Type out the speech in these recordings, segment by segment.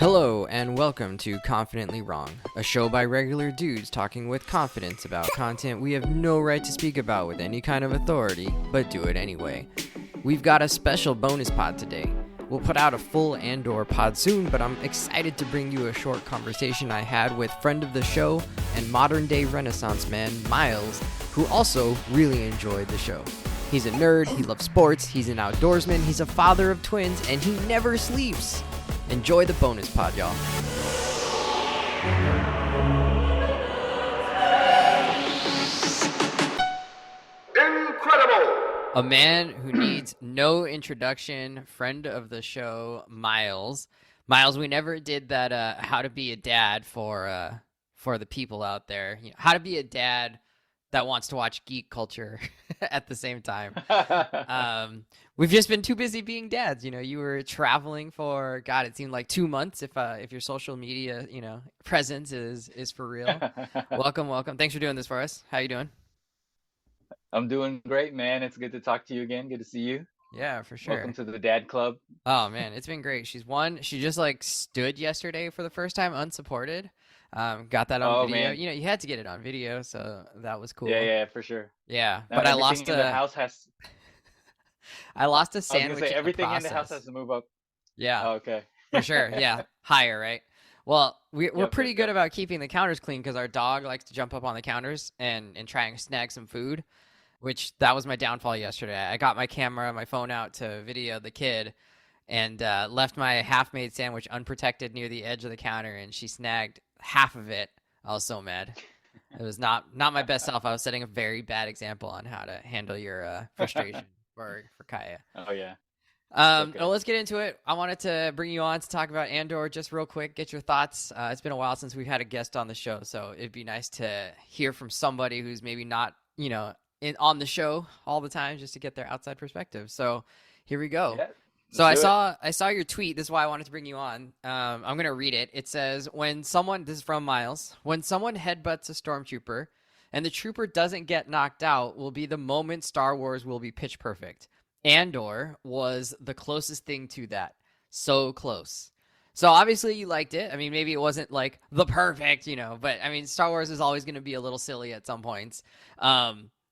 Hello, and welcome to Confidently Wrong, a show by regular dudes talking with confidence about content we have no right to speak about with any kind of authority, but do it anyway. We've got a special bonus pod today. We'll put out a full Andor pod soon, but I'm excited to bring you a short conversation I had with friend of the show and modern-day Renaissance man, Myles, who also really enjoyed the show. He's a nerd, he loves sports, he's an outdoorsman, he's a father of twins, and he never sleeps. Enjoy the bonus pod, y'all. Incredible! A man who needs no introduction, friend of the show, Myles. Myles, we never did that how to be a dad for the people out there. You know, how to be a dad that wants to watch geek culture at the same time. We've just been too busy being dads. You know, you were traveling for, God, it seemed like 2 months if your social media, presence is for real. Welcome. Thanks for doing this for us. How you doing? I'm doing great, man. It's good to talk to you again. Good to see you. Yeah, for sure. Welcome to the Dad Club. Oh, man, it's been great. She just stood yesterday for the first time unsupported. Got that on video. Man. You had to get it on video, so that was cool. Yeah, for sure. Yeah, Now, but I lost in the house has. I lost a I was sandwich. gonna say everything in the process. house has to move up. Yeah. Oh, okay. For sure. Yeah, higher, right? Well, we're pretty good yep. about keeping the counters clean because our dog likes to jump up on the counters and try and snag some food, which that was my downfall yesterday. I got my camera, my phone out to video the kid, and left my half-made sandwich unprotected near the edge of the counter, and she snagged half of it. I was so mad. It was not my best self. I was setting a very bad example on how to handle your frustration for Kaya. Oh yeah. Okay. Well, let's get into it. I wanted to bring you on to talk about Andor just real quick, get your thoughts. It's been a while since we've had a guest on the show, so it'd be nice to hear from somebody who's maybe not, on the show all the time, just to get their outside perspective. So here we go. Yeah, so I saw your tweet. This is why I wanted to bring you on. I'm going to read it. It says, this is from Myles, when someone headbutts a stormtrooper and the trooper doesn't get knocked out will be the moment Star Wars will be pitch perfect. Andor was the closest thing to that. So close. So obviously you liked it. I mean, maybe it wasn't like the perfect, but I mean, Star Wars is always going to be a little silly at some points.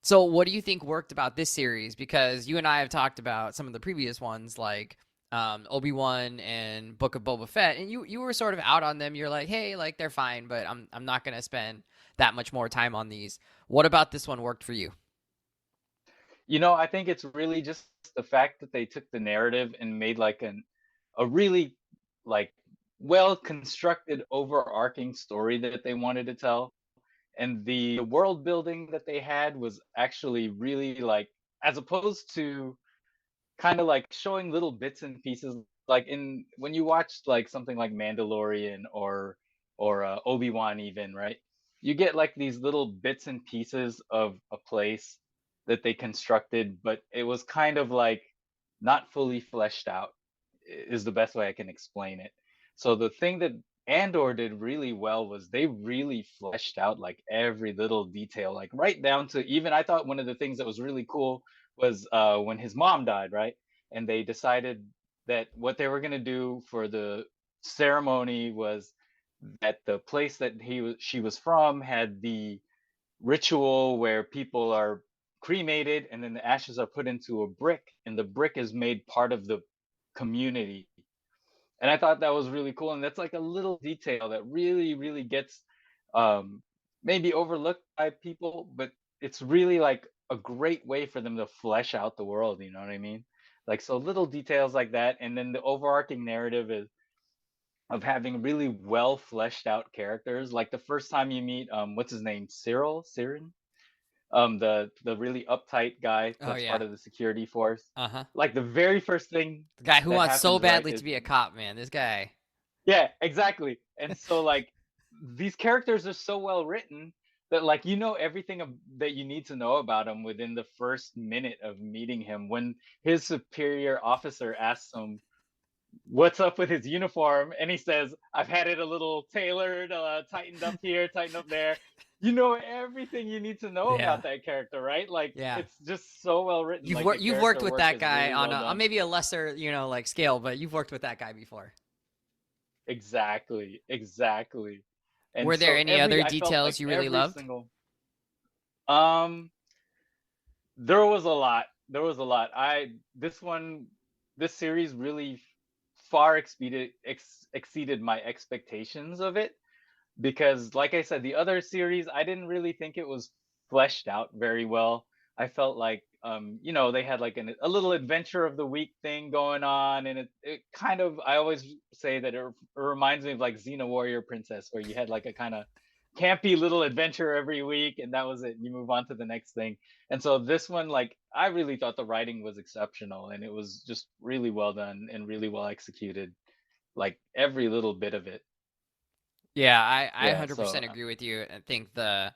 So what do you think worked about this series? Because you and I have talked about some of the previous ones like Obi-Wan and Book of Boba Fett, and you were sort of out on them. You're like, hey, like they're fine, but I'm not going to spend that much more time on these. What about this one worked for you? I think it's really just the fact that they took the narrative and made like a really like well constructed overarching story that they wanted to tell. And the world building that they had was actually really like, as opposed to kind of like showing little bits and pieces, like when you watch like something like Mandalorian or Obi-Wan even, right? You get like these little bits and pieces of a place that they constructed, but it was kind of like not fully fleshed out, is the best way I can explain it. So the thing that Andor did really well was they really fleshed out like every little detail, like right down to even I thought one of the things that was really cool was when his mom died, right? And they decided that what they were going to do for the ceremony was that the place that she was from had the ritual where people are cremated and then the ashes are put into a brick and the brick is made part of the community. And I thought that was really cool, and that's like a little detail that really gets maybe overlooked by people, but it's really like a great way for them to flesh out the world, you know what I mean? Like, so little details like that, and then the overarching narrative is of having really well fleshed out characters. Like the first time you meet what's his name, Sirin, the really uptight guy that's part of the security force. Like the very first thing, the guy who wants so badly right, to be a cop, man. This guy. Yeah, exactly. And so like these characters are so well written that like everything that you need to know about him within the first minute of meeting him. When his superior officer asks him what's up with his uniform, and he says, I've had it a little tailored, tightened up here, tightened up there. Everything you need to know about that character, right? Like, it's just so well written. You've worked with that guy really on maybe a lesser, like scale, but you've worked with that guy before. Exactly, exactly. And Were there so any other I felt details like you really every loved? single um there was a lot. There was a lot. This one, this series really far exceeded my expectations of it, because like I said, the other series I didn't really think it was fleshed out very well. I felt like they had like a little adventure of the week thing going on, and it kind of, I always say that it reminds me of like Xena Warrior Princess, where you had like a kind of campy little adventure every week, and that was it. You move on to the next thing. And so this one, like, I really thought the writing was exceptional, and it was just really well done and really well executed, like every little bit of it. Yeah, I Yeah, so 100% agree with you. I think the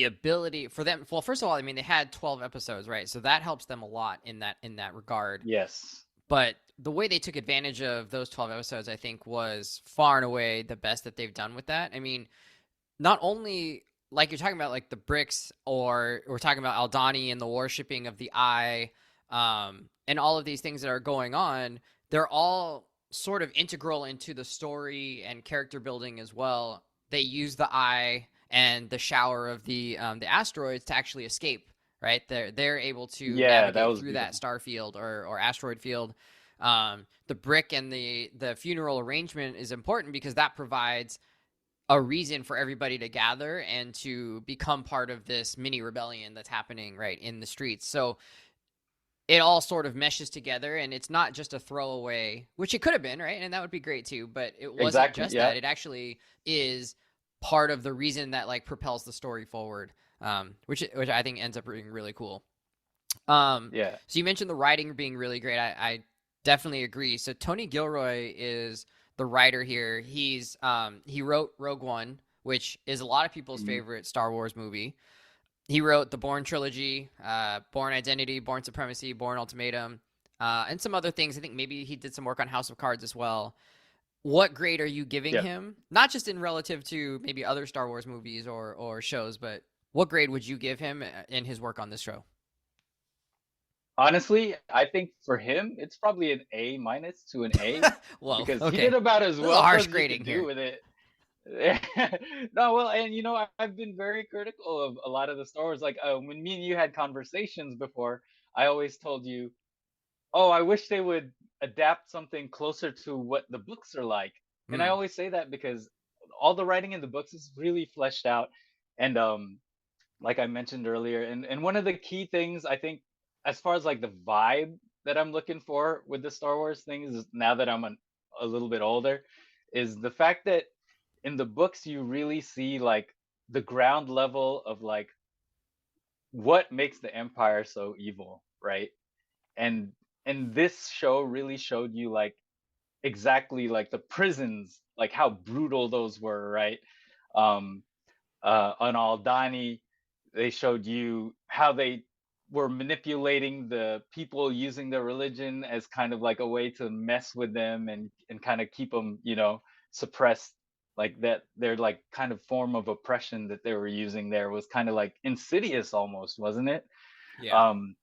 ability for them, well, first of all, I mean they had 12 episodes, right? So that helps them a lot in that regard. yes. But the way they took advantage of those 12 episodes, I think, was far and away the best that they've done with that. I mean, not only like you're talking about like the bricks, or we're talking about Aldani and the worshipping of the eye, and all of these things that are going on, they're all sort of integral into the story and character building as well. They use the eye and the shower of the asteroids to actually escape. Right, they're able to Yeah, that navigate was through that beautiful. star field or asteroid field. The brick and the funeral arrangement is important because that provides a reason for everybody to gather and to become part of this mini rebellion that's happening right in the streets. So it all sort of meshes together, and it's not just a throwaway, which it could have been, right? And that would be great too, but it wasn't Exactly. just Yeah. that. It actually is part of the reason that like propels the story forward, which I think ends up being really cool. Yeah. So you mentioned the writing being really great. I definitely agree. So Tony Gilroy is the writer here. He wrote Rogue One, which is a lot of people's Mhm. favorite Star Wars movie. He wrote the Bourne trilogy, Bourne Identity, Bourne Supremacy, Bourne Ultimatum, and some other things. I think maybe he did some work on House of Cards as well. What grade are you giving Yeah. him? Not just in relative to maybe other Star Wars movies or shows, but what grade would you give him in his work on this show? Honestly, I think for him, it's probably an A minus to an A, Whoa, because he did okay. about as A little well harsh as you grading could do here. with it. No, well, and I've been very critical of a lot of the Star Wars. Like, when me and you had conversations before, I always told you, oh, I wish they would adapt something closer to what the books are like. And I Mm, always say that because all the writing in the books is really fleshed out. And like I mentioned earlier, and one of the key things I think, as far as like the vibe that I'm looking for with the Star Wars things, is now that I'm a little bit older, is the fact that in the books you really see like the ground level of like what makes the Empire so evil, right? And this show really showed you like exactly like the prisons, like how brutal those were, right? Um, on Aldani, they showed you how they were manipulating the people using their religion as kind of like a way to mess with them and kind of keep them, suppressed. Like that, their like kind of form of oppression that they were using there was kind of like insidious almost, wasn't it? yeah. Um,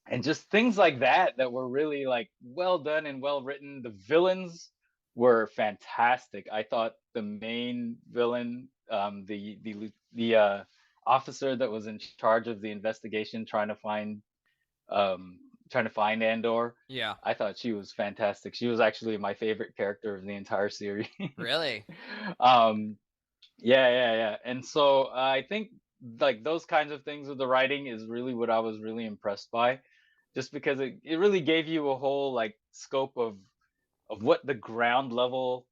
and just things like that were really like well done and well written. The villains were fantastic. I thought the main villain, the officer that was in charge of the investigation um, trying to find Andor, Yeah. I thought she was fantastic. She was actually my favorite character of the entire series. Really? um, yeah, yeah, yeah. And so I think like those kinds of things with the writing is really what I was really impressed by, just because it really gave you a whole like scope of what the ground level,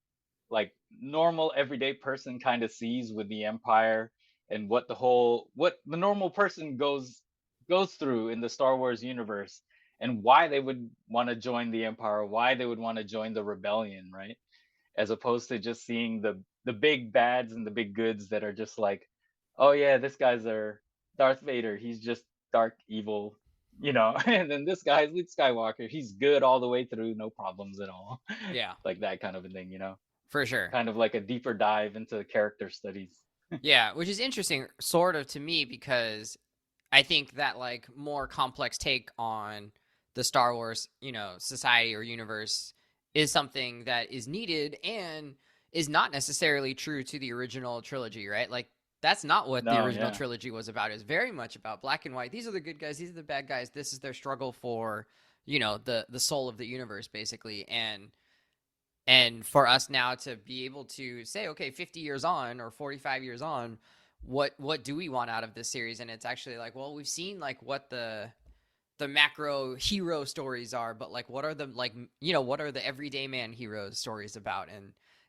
like normal everyday person kind of sees with the Empire, and what the normal person goes through in the Star Wars universe, and why they would want to join the Empire, why they would want to join the rebellion, right? As opposed to just seeing the big bads and the big goods that are just like, oh yeah, this guy's our Darth Vader. He's just dark evil, and then this guy's Luke Skywalker. He's good all the way through, no problems at all. Yeah, Like that kind of a thing. for sure. Kind of like a deeper dive into character studies. Yeah, which is interesting, sort of to me, because I think that like more complex take on the Star Wars, society or universe is something that is needed and is not necessarily true to the original trilogy, right? Like that's not what the No, original yeah, trilogy was about. It was very much about black and white. These are the good guys, these are the bad guys. This is their struggle for, the soul of the universe basically. And for us now to be able to say, okay, 50 years on or 45 years on, what do we want out of this series? And it's actually like, well, we've seen like what the macro hero stories are, but like what are the like what are the everyday man heroes stories about?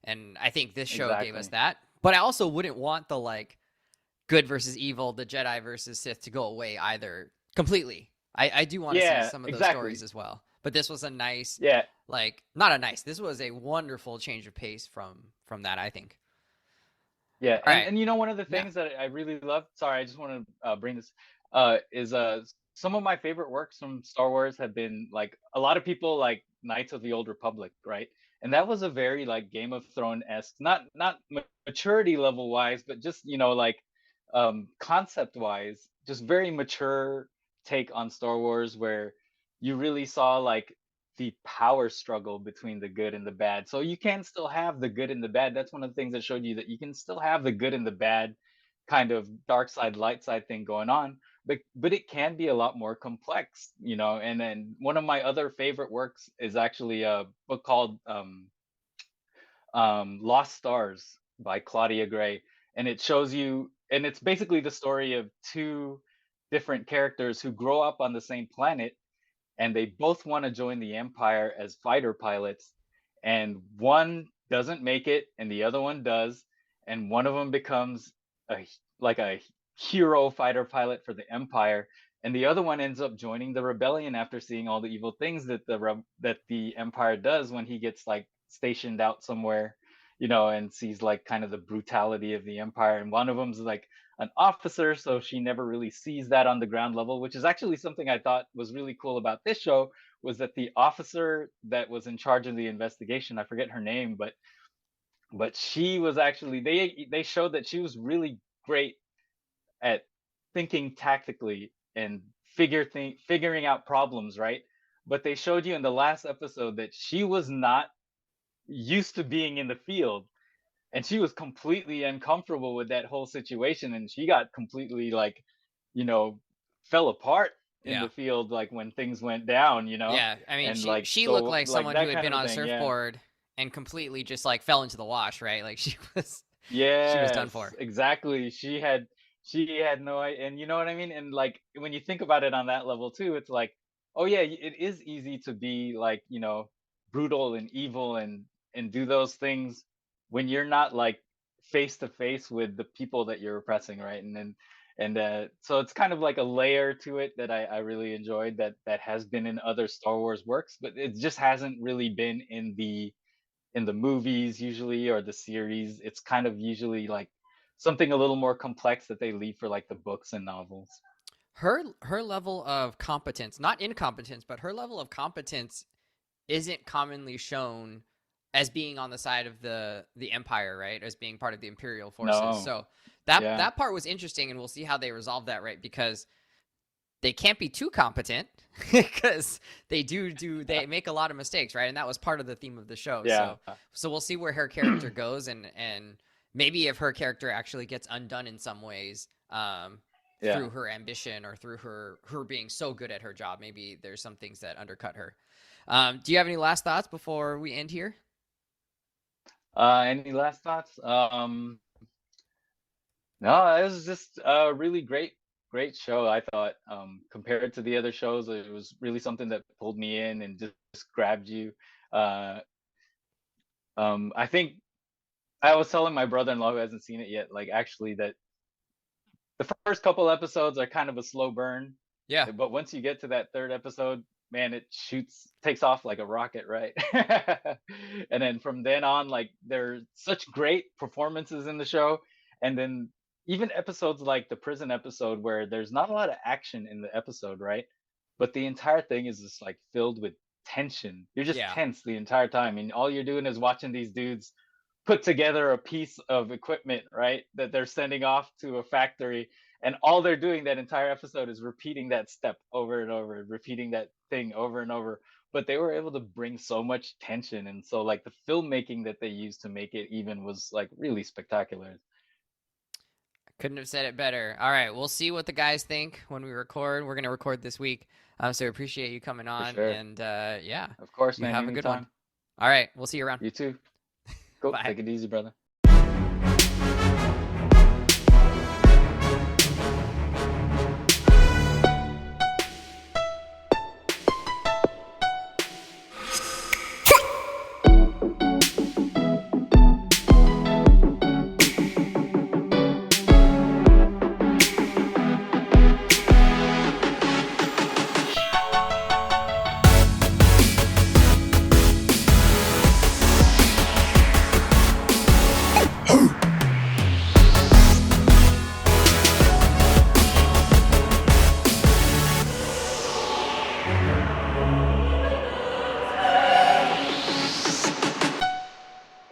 And I think this show gave us exactly. that. But I also wouldn't want the like good versus evil, the Jedi versus Sith to go away either completely. I do want to see Yeah, some of those stories exactly. as well. But this was a nice, Yeah, like not a nice. This was a wonderful change of pace from that. I think. yeah, All right. and one of the Yeah. things that I really love. Sorry, I just want to bring this. Is some of my favorite works from Star Wars have been like a lot of people like Knights of the Old Republic, right? And that was a very like Game of Thrones esque, not maturity level wise, but just like concept wise, just very mature take on Star Wars where you really saw like the power struggle between the good and the bad. So you can still have the good and the bad. That's one of the things that showed you that you can still have the good and the bad kind of dark side, light side thing going on. But it can be a lot more complex, And then one of my other favorite works is actually a book called Lost Stars by Claudia Gray, and it shows you, and it's basically the story of two different characters who grow up on the same planet and they both want to join the Empire as fighter pilots, and one doesn't make it, and the other one does, and one of them becomes a hero fighter pilot for the Empire, and the other one ends up joining the rebellion after seeing all the evil things that the Empire does when he gets like stationed out somewhere, and sees like kind of the brutality of the Empire, and one of them's like an officer, so she never really sees that on the ground level, which is actually something I thought was really cool about this show, was that the officer that was in charge of the investigation, I forget her name, but she was actually, they showed that she was really great at thinking tactically and figuring out problems, right? But they showed you in the last episode that she was not used to being in the field, and she was completely uncomfortable with that whole situation, and she got completely like you know fell apart in Yeah. the field like when things went down, Yeah, I mean, and she like she looked so like like someone who that had kind been of a on a thing. Yeah. surfboard and completely just like fell into the wash, right? Like she was done Yes, for. exactly. She had no idea, and you know what I mean? And like when you think about it on that level too, it's like, oh yeah, it is easy to be like, brutal and evil and do those things when you're not like face to face with the people that you're oppressing, right? And so it's kind of like a layer to it that I really enjoyed, that has been in other Star Wars works, but it just hasn't really been in the movies usually, or the series. It's kind of usually like something a little more complex that they leave for like the books and novels. Her level of competence, not incompetence, but her level of competence isn't commonly shown as being on the side of the empire, right? As being part of the imperial forces. No. So that Yeah. that part was interesting, and we'll see how they resolve that, right? Because they can't be too competent because they make a lot of mistakes, right? And that was part of the theme of the show. Yeah. So we'll see where her character goes, and maybe if her character actually gets undone in some ways, Yeah. through her ambition or through her being so good at her job, maybe there's some things that undercut her. Do you have any last thoughts before we end here? Any last thoughts? No, it was just a really great show. I thought, compared to the other shows, it was really something that pulled me in and just grabbed you. Uh, I think I was telling my brother-in-law who hasn't seen it yet, like actually that the first couple episodes are kind of a slow burn, Yeah. but once you get to that third episode, man, it takes off like a rocket, right? And then from then on, like there's such great performances in the show, and then even episodes like the prison episode where there's not a lot of action in the episode, right? But the entire thing is just like filled with tension. You're just Yeah. tense the entire time, and all you're doing is watching these dudes put together a piece of equipment, right? That they're sending off to a factory, and all they're doing that entire episode is repeating that step over and over, repeating that thing over and over. But they were able to bring so much tension, and so like the filmmaking that they used to make it even was like really spectacular. Couldn't have said it better. All right, we'll see what the guys think when we record. We're gonna record this week, so appreciate you coming For on, sure. and yeah, Of course, you man. have a good one. Anytime. All right, we'll see you around. You too. Cool. Bye. Take it easy, brother.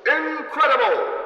Incredible!